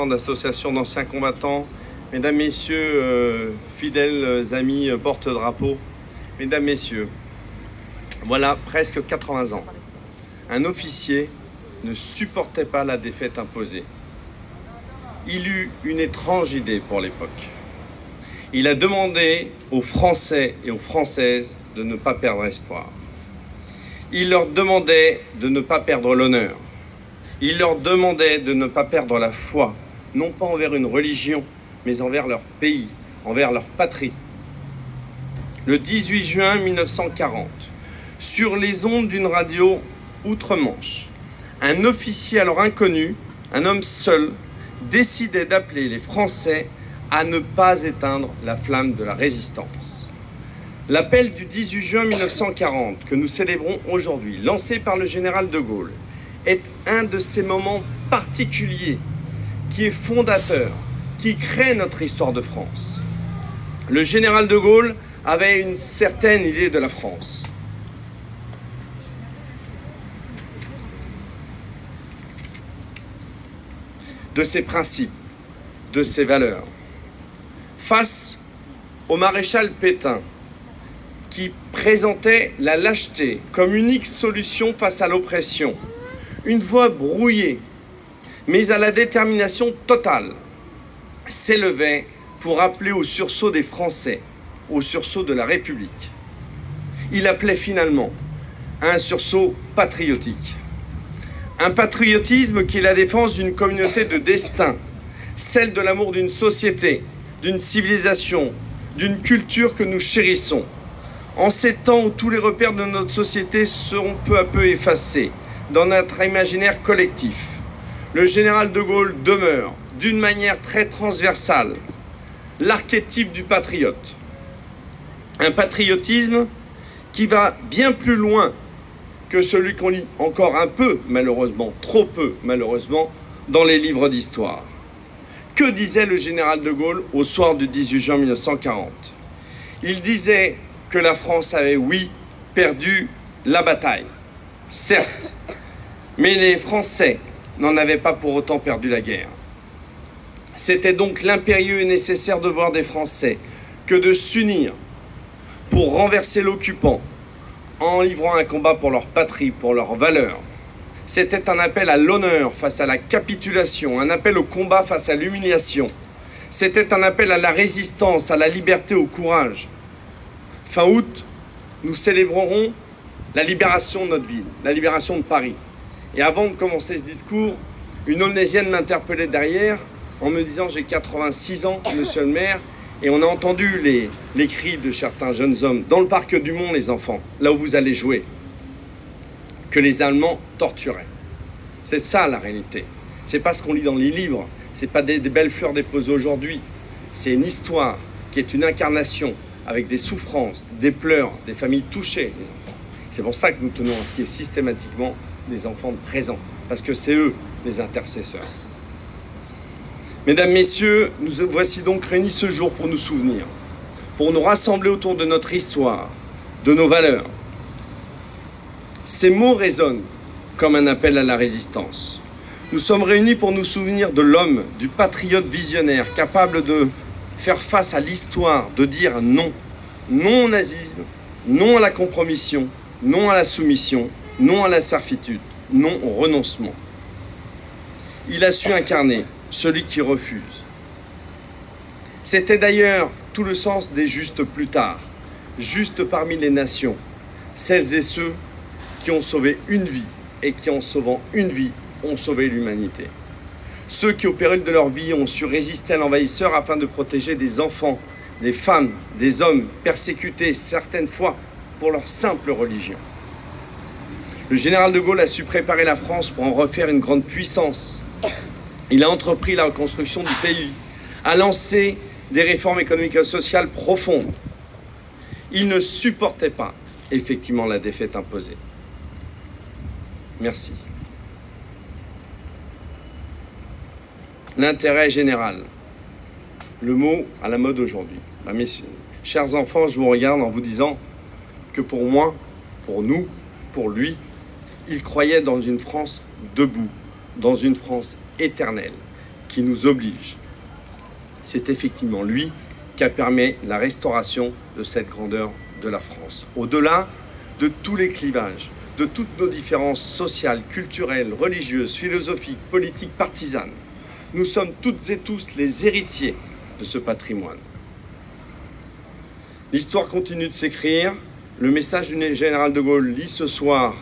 d'associations d'anciens combattants, mesdames, messieurs, fidèles amis porte-drapeau, mesdames, messieurs, voilà presque 80 ans. Un officier ne supportait pas la défaite imposée. Il eut une étrange idée pour l'époque. Il a demandé aux Français et aux Françaises de ne pas perdre espoir. Il leur demandait de ne pas perdre l'honneur. Il leur demandait de ne pas perdre la foi, non pas envers une religion, mais envers leur pays, envers leur patrie. Le 18 juin 1940, sur les ondes d'une radio outre-Manche, un officier alors inconnu, un homme seul, décidait d'appeler les Français à ne pas éteindre la flamme de la résistance. L'appel du 18 juin 1940, que nous célébrons aujourd'hui, lancé par le général de Gaulle, est un de ces moments particuliers qui est fondateur, qui crée notre histoire de France. Le général de Gaulle avait une certaine idée de la France. De ses principes, de ses valeurs. Face au maréchal Pétain, qui présentait la lâcheté comme unique solution face à l'oppression, une voix brouillée, mais à la détermination totale, s'élevait pour appeler au sursaut des Français, au sursaut de la République. Il appelait finalement à un sursaut patriotique. Un patriotisme qui est la défense d'une communauté de destin, celle de l'amour d'une société, d'une civilisation, d'une culture que nous chérissons. En ces temps où tous les repères de notre société seront peu à peu effacés dans notre imaginaire collectif, le général de Gaulle demeure, d'une manière très transversale, l'archétype du patriote. Un patriotisme qui va bien plus loin que celui qu'on lit encore un peu, malheureusement, trop peu, malheureusement, dans les livres d'histoire. Que disait le général de Gaulle au soir du 18 juin 1940? Il disait que la France avait, oui, perdu la bataille, certes, mais les Français n'en avaient pas pour autant perdu la guerre. C'était donc l'impérieux et nécessaire devoir des Français que de s'unir pour renverser l'occupant, en livrant un combat pour leur patrie, pour leurs valeurs. C'était un appel à l'honneur face à la capitulation, un appel au combat face à l'humiliation. C'était un appel à la résistance, à la liberté, au courage. Fin août, nous célébrerons la libération de notre ville, la libération de Paris. Et avant de commencer ce discours, une Aulnaisienne m'interpellait derrière en me disant « J'ai 86 ans, monsieur le maire ». Et on a entendu les cris de certains jeunes hommes dans le parc du Mont, les enfants, là où vous allez jouer, que les Allemands torturaient. C'est ça la réalité. C'est pas ce qu'on lit dans les livres, c'est pas des belles fleurs déposées aujourd'hui. C'est une histoire qui est une incarnation avec des souffrances, des pleurs, des familles touchées, les enfants. C'est pour ça que nous tenons à ce qui est systématiquement des enfants de présent, parce que c'est eux les intercesseurs. Mesdames, Messieurs, nous voici donc réunis ce jour pour nous souvenir, pour nous rassembler autour de notre histoire, de nos valeurs. Ces mots résonnent comme un appel à la résistance. Nous sommes réunis pour nous souvenir de l'homme, du patriote visionnaire, capable de faire face à l'histoire, de dire non. Non au nazisme, non à la compromission, non à la soumission, non à la servitude, non au renoncement. Il a su incarner celui qui refuse. C'était d'ailleurs tout le sens des justes plus tard, justes parmi les nations, celles et ceux qui ont sauvé une vie et qui, en sauvant une vie, ont sauvé l'humanité. Ceux qui, au péril de leur vie, ont su résister à l'envahisseur afin de protéger des enfants, des femmes, des hommes persécutés certaines fois pour leur simple religion. Le général de Gaulle a su préparer la France pour en refaire une grande puissance. Il a entrepris la reconstruction du pays, a lancé des réformes économiques et sociales profondes. Il ne supportait pas, effectivement, la défaite imposée. Merci. L'intérêt général, le mot à la mode aujourd'hui. Mes chers enfants, je vous regarde en vous disant que pour moi, pour nous, pour lui, il croyait dans une France debout, dans une France éternelle, qui nous oblige. C'est effectivement lui qui a permis la restauration de cette grandeur de la France. Au-delà de tous les clivages, de toutes nos différences sociales, culturelles, religieuses, philosophiques, politiques, partisanes, nous sommes toutes et tous les héritiers de ce patrimoine. L'histoire continue de s'écrire. Le message du général de Gaulle lu ce soir,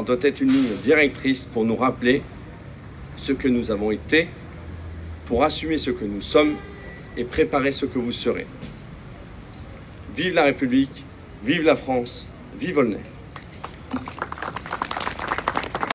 doit être une ligne directrice pour nous rappeler ce que nous avons été, pour assumer ce que nous sommes et préparer ce que vous serez. Vive la République, vive la France, vive Aulnay.